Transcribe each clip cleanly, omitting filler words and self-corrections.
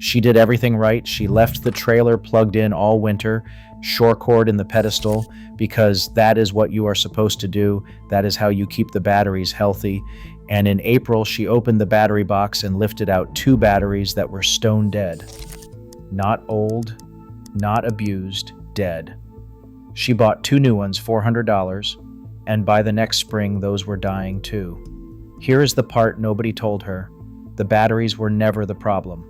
She did everything right. She left the trailer plugged in all winter, shore cord in the pedestal, because that is what you are supposed to do. That is how you keep the batteries healthy. And in April, she opened the battery box and lifted out 2 batteries that were stone dead. Not old, not abused, dead. She bought 2 new ones, $400, and by the next spring, those were dying too. Here is the part nobody told her. The batteries were never the problem.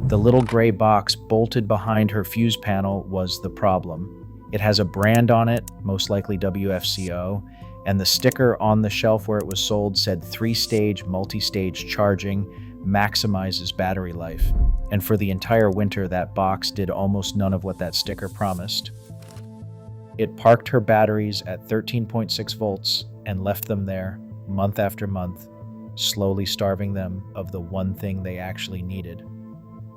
The little gray box bolted behind her fuse panel was the problem. It has a brand on it, most likely WFCO, and the sticker on the shelf where it was sold said 3-stage multi-stage charging maximizes battery life. And for the entire winter, that box did almost none of what that sticker promised. It parked her batteries at 13.6 volts and left them there month after month, slowly starving them of the one thing they actually needed.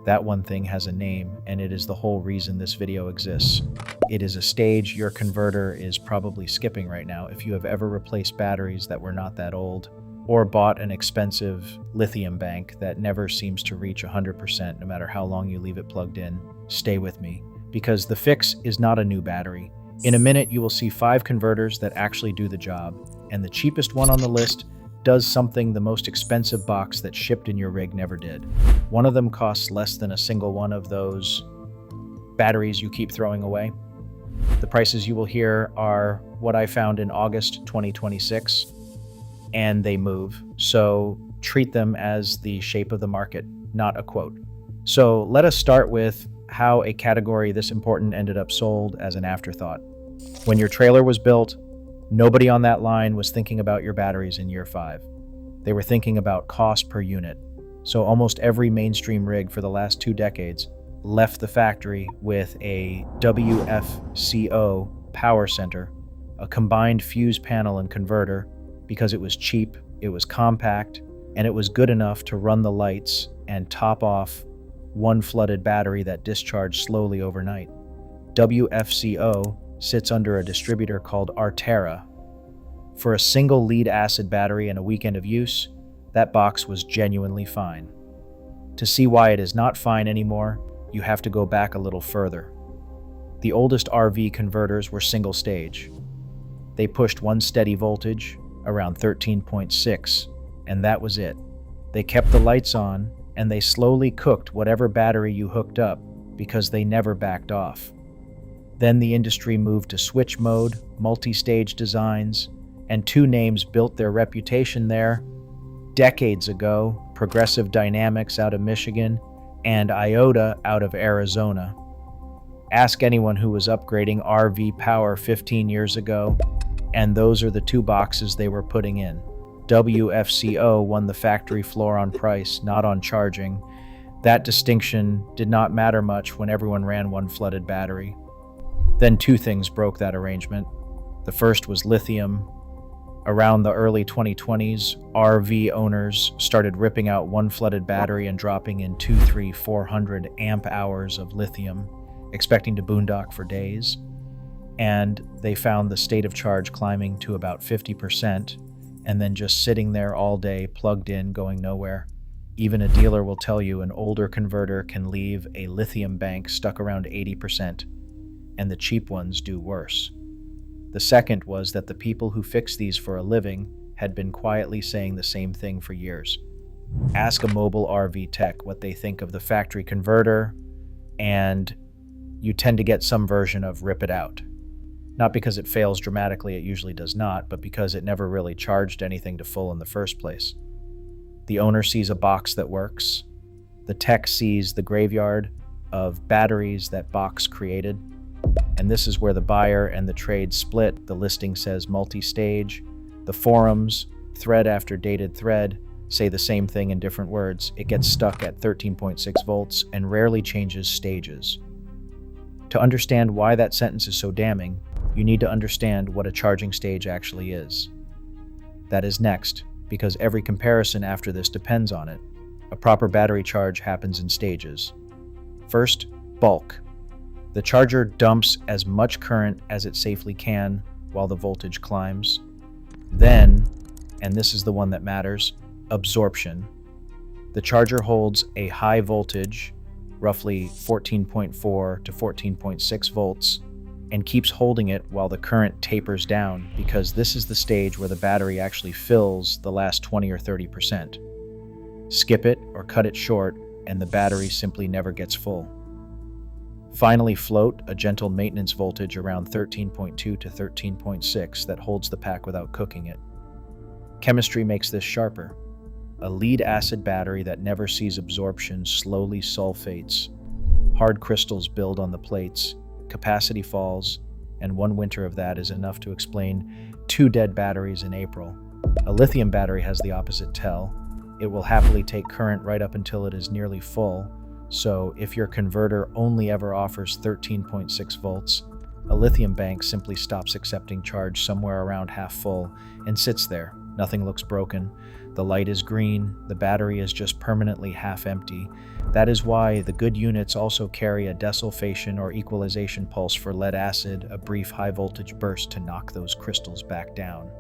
That one thing has a name, and it is the whole reason this video exists. It is a stage your converter is probably skipping right now if you have ever replaced batteries that were not that old, or bought an expensive lithium bank that never seems to reach 100% no matter how long you leave it plugged in. Stay with me, because the fix is not a new battery. In a minute, you will see 5 converters that actually do the job, and the cheapest one on the list does something the most expensive box that shipped in your rig never did. One of them costs less than a single one of those batteries you keep throwing away. The prices you will hear are what I found in August 2026, and they move. So treat them as the shape of the market, not a quote. So let us start with how a category this important ended up sold as an afterthought. When your trailer was built, nobody on that line was thinking about your batteries in year 5. They were thinking about cost per unit. So almost every mainstream rig for the last 2 decades left the factory with a WFCO power center, a combined fuse panel and converter, because it was cheap, it was compact, and it was good enough to run the lights and top off one flooded battery that discharged slowly overnight. WFCO sits under a distributor called Artera. For a single lead acid battery and a weekend of use, that box was genuinely fine. To see why it is not fine anymore, you have to go back a little further. The oldest RV converters were single stage. They pushed one steady voltage, around 13.6, and that was it. They kept the lights on, and they slowly cooked whatever battery you hooked up because they never backed off. Then the industry moved to switch mode, multi-stage designs, and 2 names built their reputation there decades ago: Progressive Dynamics out of Michigan and Iota out of Arizona. Ask anyone who was upgrading RV power 15 years ago, and those are the 2 boxes they were putting in. WFCO won the factory floor on price, not on charging. That distinction did not matter much when everyone ran one flooded battery. Then 2 things broke that arrangement. The first was lithium. Around the early 2020s, RV owners started ripping out one flooded battery and dropping in 200, 300, 400 amp hours of lithium, expecting to boondock for days. And they found the state of charge climbing to about 50%, and then just sitting there all day, plugged in, going nowhere. Even a dealer will tell you an older converter can leave a lithium bank stuck around 80%, and the cheap ones do worse. The second was that the people who fix these for a living had been quietly saying the same thing for years. Ask a mobile RV tech what they think of the factory converter, and you tend to get some version of rip it out. Not because it fails dramatically, it usually does not, but because it never really charged anything to full in the first place. The owner sees a box that works. The tech sees the graveyard of batteries that box created. And this is where the buyer and the trade split. The listing says multi-stage. The forums, thread after dated thread, say the same thing in different words. It gets stuck at 13.6 volts and rarely changes stages. To understand why that sentence is so damning, you need to understand what a charging stage actually is. That is next, because every comparison after this depends on it. A proper battery charge happens in stages. First, bulk. The charger dumps as much current as it safely can while the voltage climbs. Then, and this is the one that matters, absorption. The charger holds a high voltage roughly 14.4 to 14.6 volts, and keeps holding it while the current tapers down, because this is the stage where the battery actually fills the last 20 or 30%. Skip it or cut it short, and the battery simply never gets full. Finally, float a gentle maintenance voltage around 13.2 to 13.6 that holds the pack without cooking it. Chemistry makes this sharper. A lead-acid battery that never sees absorption slowly sulfates. Hard crystals build on the plates, capacity falls, and one winter of that is enough to explain 2 dead batteries in April. A lithium battery has the opposite tell. It will happily take current right up until it is nearly full, so if your converter only ever offers 13.6 volts, a lithium bank simply stops accepting charge somewhere around half full and sits there. Nothing looks broken. The light is green. The battery is just permanently half empty. That is why the good units also carry a desulfation or equalization pulse for lead acid, a brief high voltage burst to knock those crystals back down.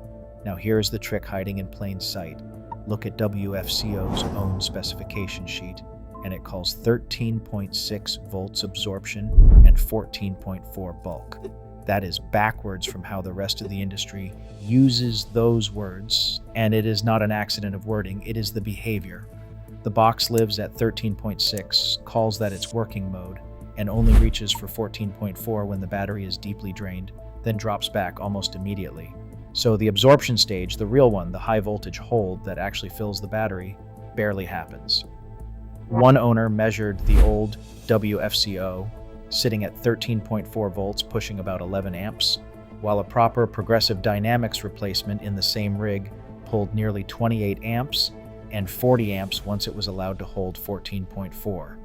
Now here's the trick hiding in plain sight. Look at WFCO's own specification sheet, and it calls 13.6 volts absorption and 14.4 bulk. That is backwards from how the rest of the industry uses those words, and it is not an accident of wording, it is the behavior. The box lives at 13.6, calls that its working mode, and only reaches for 14.4 when the battery is deeply drained, then drops back almost immediately. So the absorption stage, the real one, the high voltage hold that actually fills the battery, barely happens. One owner measured the old WFCO sitting at 13.4 volts, pushing about 11 amps, while a proper progressive dynamics replacement in the same rig pulled nearly 28 amps and 40 amps once it was allowed to hold 14.4.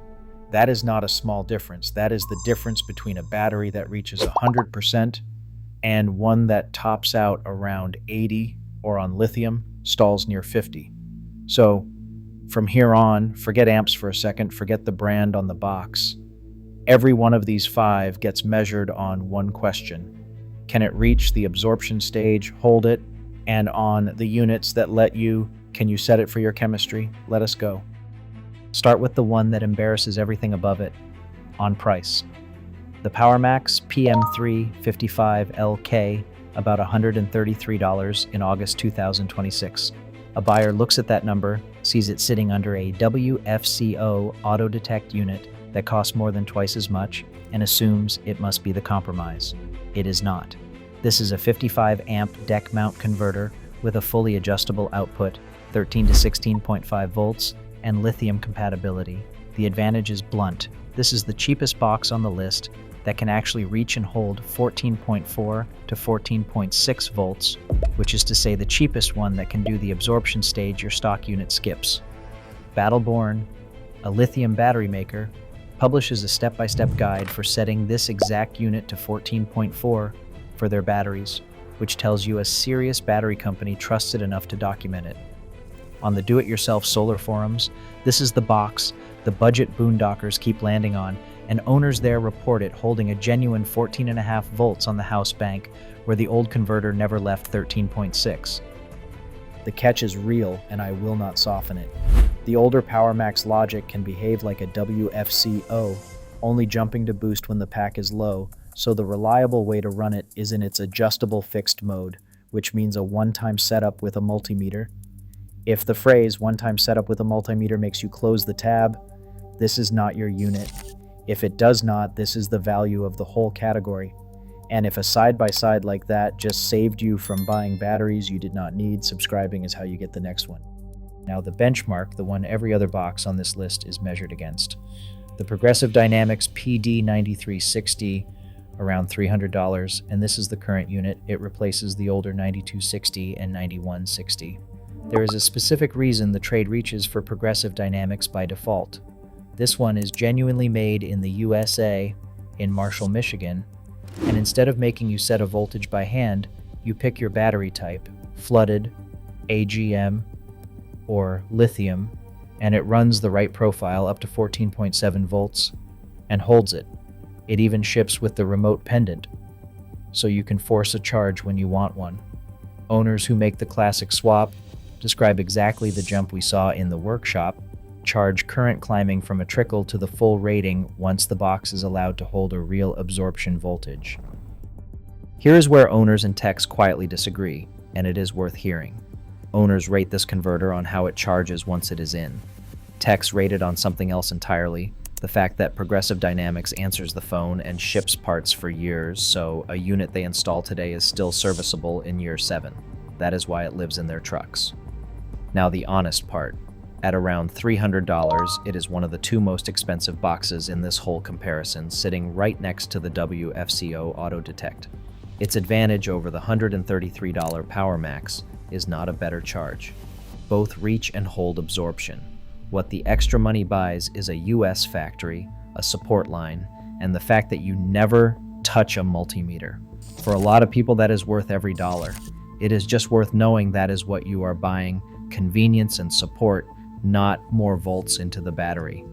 That is not a small difference. That is the difference between a battery that reaches 100% and one that tops out around 80, or on lithium, stalls near 50. So from here on, forget amps for a second, forget the brand on the box. Every one of these 5 gets measured on one question. Can it reach the absorption stage, hold it, and on the units that let you, can you set it for your chemistry? Let us go. Start with the one that embarrasses everything above it, on price. The PowerMax PM355LK, about $133 in August 2026. A buyer looks at that number, sees it sitting under a WFCO auto detect unit that costs more than twice as much, and assumes it must be the compromise. It is not. This is a 55 amp deck mount converter with a fully adjustable output, 13 to 16.5 volts, and lithium compatibility. The advantage is blunt. This is the cheapest box on the list that can actually reach and hold 14.4 to 14.6 volts, which is to say the cheapest one that can do the absorption stage your stock unit skips. Battleborn, a lithium battery maker, publishes a step-by-step guide for setting this exact unit to 14.4 for their batteries, which tells you a serious battery company trusted enough to document it. On the do-it-yourself solar forums, this is the box the budget boondockers keep landing on, and owners there report it holding a genuine 14.5 volts on the house bank, where the old converter never left 13.6. The catch is real, and I will not soften it. The older PowerMax logic can behave like a WFCO, only jumping to boost when the pack is low, so the reliable way to run it is in its adjustable fixed mode, which means a one-time setup with a multimeter. If the phrase one-time setup with a multimeter makes you close the tab, this is not your unit. If it does not, this is the value of the whole category. And if a side-by-side like that just saved you from buying batteries you did not need, subscribing is how you get the next one. Now the benchmark, the one every other box on this list is measured against. The Progressive Dynamics PD9360, around $300, and this is the current unit. It replaces the older 9260 and 9160. There is a specific reason the trade reaches for Progressive Dynamics by default. This one is genuinely made in the USA, in Marshall, Michigan, and instead of making you set a voltage by hand, you pick your battery type, flooded, AGM, or lithium, and it runs the right profile up to 14.7 volts and holds it. It even ships with the remote pendant, so you can force a charge when you want one. Owners who make the classic swap describe exactly the jump we saw in the workshop charge current climbing from a trickle to the full rating once the box is allowed to hold a real absorption voltage. Here is where owners and techs quietly disagree, and it is worth hearing. Owners rate this converter on how it charges once it is in. Techs rate it on something else entirely, the fact that Progressive Dynamics answers the phone and ships parts for years, so a unit they install today is still serviceable in year 7. That is why it lives in their trucks. Now the honest part. At around $300, it is one of the 2 most expensive boxes in this whole comparison, sitting right next to the WFCO Auto Detect. Its advantage over the $133 PowerMax is not a better charge. Both reach and hold absorption. What the extra money buys is a US factory, a support line, and the fact that you never touch a multimeter. For a lot of people, that is worth every dollar. It is just worth knowing that is what you are buying: convenience and support, not more volts into the battery.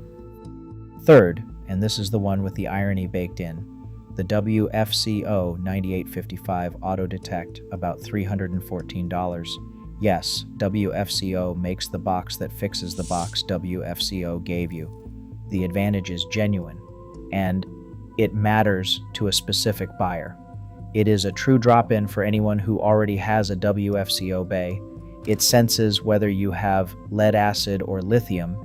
Third, and this is the one with the irony baked in, the WFCO 9855 Auto Detect, about $314. Yes, WFCO makes the box that fixes the box WFCO gave you. The advantage is genuine, and it matters to a specific buyer. It is a true drop-in for anyone who already has a WFCO bay. It senses whether you have lead acid or lithium,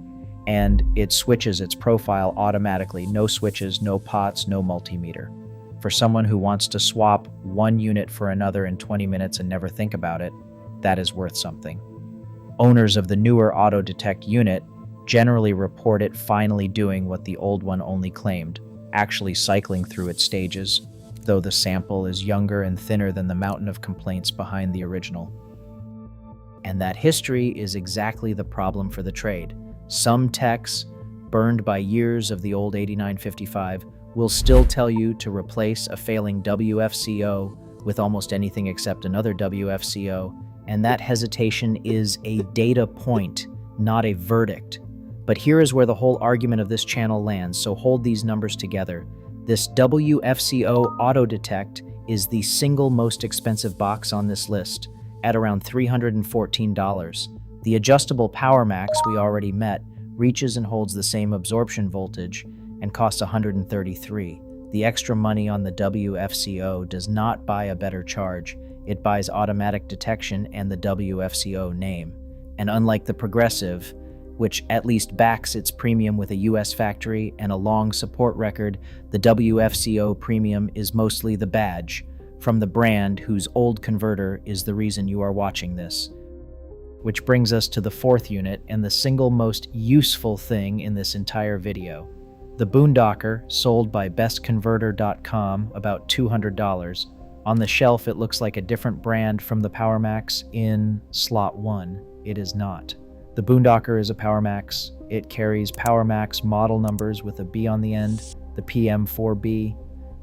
and it switches its profile automatically. No switches, no pots, no multimeter. For someone who wants to swap one unit for another in 20 minutes and never think about it, that is worth something. Owners of the newer Auto Detect unit generally report it finally doing what the old one only claimed, actually cycling through its stages, though the sample is younger and thinner than the mountain of complaints behind the original. And that history is exactly the problem for the trade. Some techs, burned by years of the old 8955, will still tell you to replace a failing WFCO with almost anything except another WFCO, and that hesitation is a data point, not a verdict. But here is where the whole argument of this channel lands, so hold these numbers together. This WFCO Auto Detect is the single most expensive box on this list, at around $314. The adjustable PowerMax we already met reaches and holds the same absorption voltage and costs $133. The extra money on the WFCO does not buy a better charge. It buys automatic detection and the WFCO name. And unlike the Progressive, which at least backs its premium with a US factory and a long support record, the WFCO premium is mostly the badge from the brand whose old converter is the reason you are watching this. Which brings us to the 4th unit and the single most useful thing in this entire video. The Boondocker, sold by bestconverter.com, about $200. On the shelf, it looks like a different brand from the PowerMax in slot 1. It is not. The Boondocker is a PowerMax. It carries PowerMax model numbers with a B on the end, the PM4B.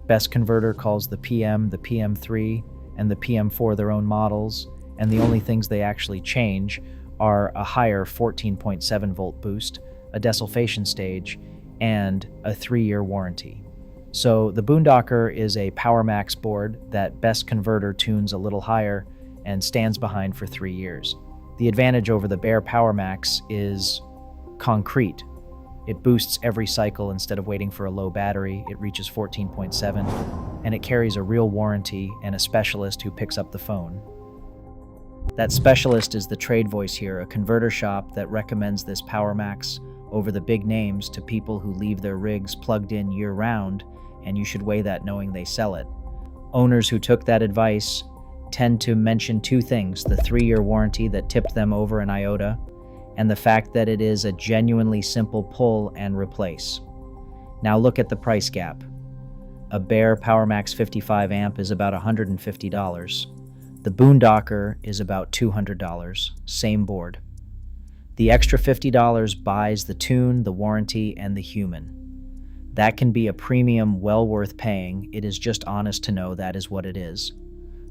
Best Converter calls the PM the PM3 and the PM4 their own models, and the only things they actually change are a higher 14.7 volt boost, a desulfation stage, and a 3-year warranty. So the Boondocker is a PowerMax board that Best Converter tunes a little higher and stands behind for 3 years. The advantage over the bare PowerMax is concrete. It boosts every cycle instead of waiting for a low battery. It reaches 14.7, and it carries a real warranty and a specialist who picks up the phone. That specialist is the trade voice here, a converter shop that recommends this PowerMax over the big names to people who leave their rigs plugged in year-round, and you should weigh that knowing they sell it. Owners who took that advice tend to mention 2 things: the 3-year warranty that tipped them over an iota, and the fact that it is a genuinely simple pull and replace. Now look at the price gap. A bare PowerMax 55 amp is about $150. The Boondocker is about $200, same board. The extra $50 buys the tune, the warranty, and the human. That can be a premium well worth paying. It is just honest to know that is what it is.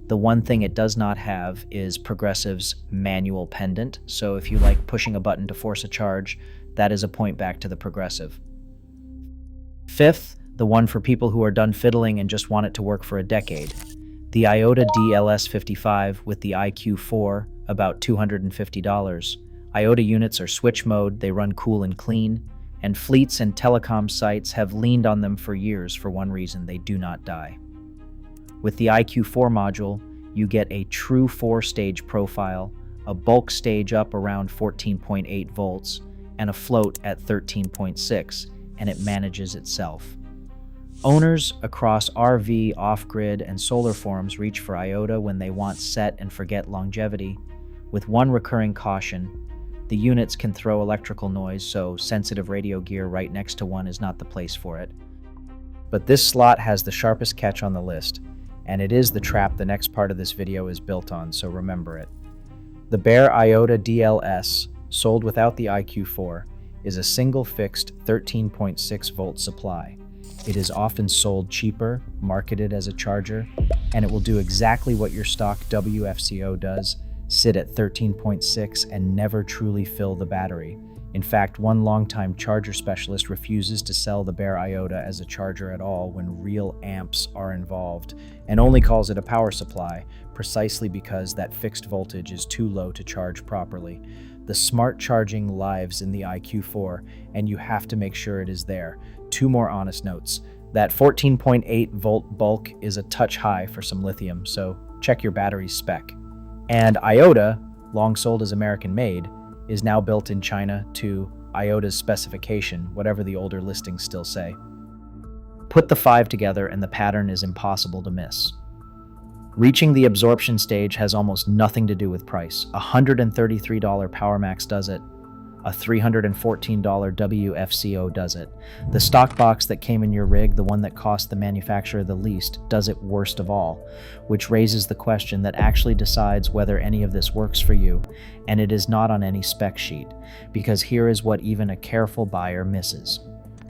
The one thing it does not have is Progressive's manual pendant, so if you like pushing a button to force a charge, that is a point back to the Progressive. 5th, the one for people who are done fiddling and just want it to work for a decade. The Iota DLS55 with the IQ4, about $250. IOTA units are switch mode, they run cool and clean, and fleets and telecom sites have leaned on them for years for one reason: they do not die. With the IQ4 module, you get a true 4-stage profile, a bulk stage up around 14.8 volts, and a float at 13.6, and it manages itself. Owners across RV, off-grid, and solar farms reach for IOTA when they want set and forget longevity, with one recurring caution: the units can throw electrical noise, so sensitive radio gear right next to one is not the place for it. But this slot has the sharpest catch on the list, and it is the trap the next part of this video is built on, so remember it. The bare IOTA DLS, sold without the IQ4, is a single fixed 13.6 volt supply. It is often sold cheaper, marketed as a charger, and it will do exactly what your stock WFCO does: sit at 13.6 and never truly fill the battery. In fact, one longtime charger specialist refuses to sell the bare IOTA as a charger at all when real amps are involved, and only calls it a power supply, precisely because that fixed voltage is too low to charge properly. The smart charging lives in the IQ4, and you have to make sure it is there. 2 more honest notes. That 14.8 volt bulk is a touch high for some lithium, so check your battery's spec. And IOTA, long sold as American made, is now built in China to IOTA's specification, whatever the older listings still say. Put the 5 together and the pattern is impossible to miss. Reaching the absorption stage has almost nothing to do with price. A $133 PowerMax does it. A $314 WFCO does it. The stock box that came in your rig, the one that cost the manufacturer the least, does it worst of all, which raises the question that actually decides whether any of this works for you, and it is not on any spec sheet, because here is what even a careful buyer misses.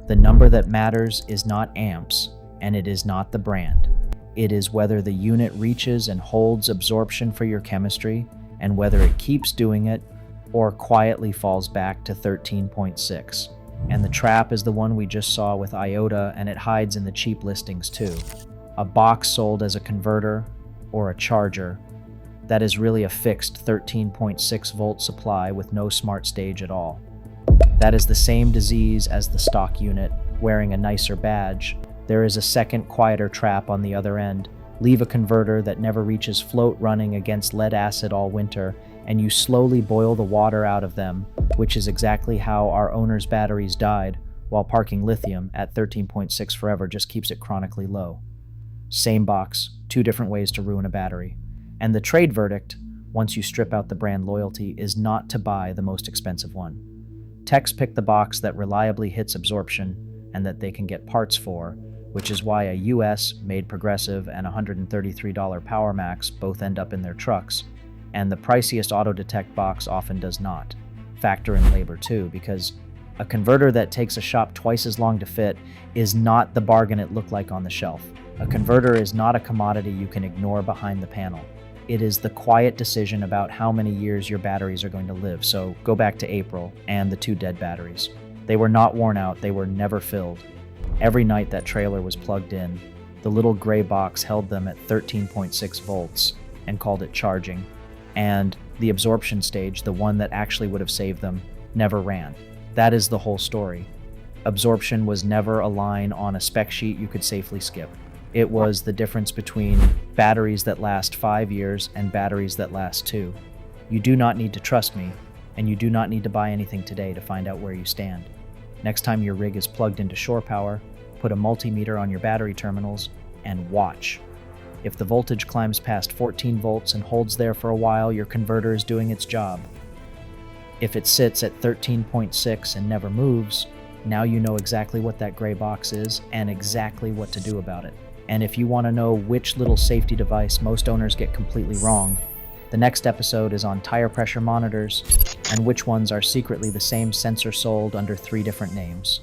The number that matters is not amps, and it is not the brand. It is whether the unit reaches and holds absorption for your chemistry, and whether it keeps doing it or quietly falls back to 13.6. And the trap is the one we just saw with IOTA, and it hides in the cheap listings too. A box sold as a converter or a charger that is really a fixed 13.6 volt supply with no smart stage at all. That is the same disease as the stock unit wearing a nicer badge. There is a second, quieter trap on the other end. Leave a converter that never reaches float running against lead acid all winter, and you slowly boil the water out of them, which is exactly how our owner's batteries died, while parking lithium at 13.6 forever just keeps it chronically low. Same box, 2 different ways to ruin a battery. And the trade verdict, once you strip out the brand loyalty, is not to buy the most expensive one. Techs pick the box that reliably hits absorption and that they can get parts for, which is why a US-made Progressive and $133 PowerMax both end up in their trucks, and the priciest auto detect box often does not. Factor in labor too, because a converter that takes a shop twice as long to fit is not the bargain it looked like on the shelf. A converter is not a commodity you can ignore behind the panel. It is the quiet decision about how many years your batteries are going to live, so go back to April and the 2 dead batteries. They were not worn out, they were never filled. Every night that trailer was plugged in, the little gray box held them at 13.6 volts and called it charging. And the absorption stage, the one that actually would have saved them, never ran. That is the whole story. Absorption was never a line on a spec sheet you could safely skip. It was the difference between batteries that last 5 years and batteries that last 2. You do not need to trust me, and you do not need to buy anything today to find out where you stand. Next time your rig is plugged into shore power, put a multimeter on your battery terminals and watch. If the voltage climbs past 14 volts and holds there for a while, your converter is doing its job. If it sits at 13.6 and never moves, now you know exactly what that gray box is and exactly what to do about it. And if you want to know which little safety device most owners get completely wrong, the next episode is on tire pressure monitors and which ones are secretly the same sensor sold under 3 different names.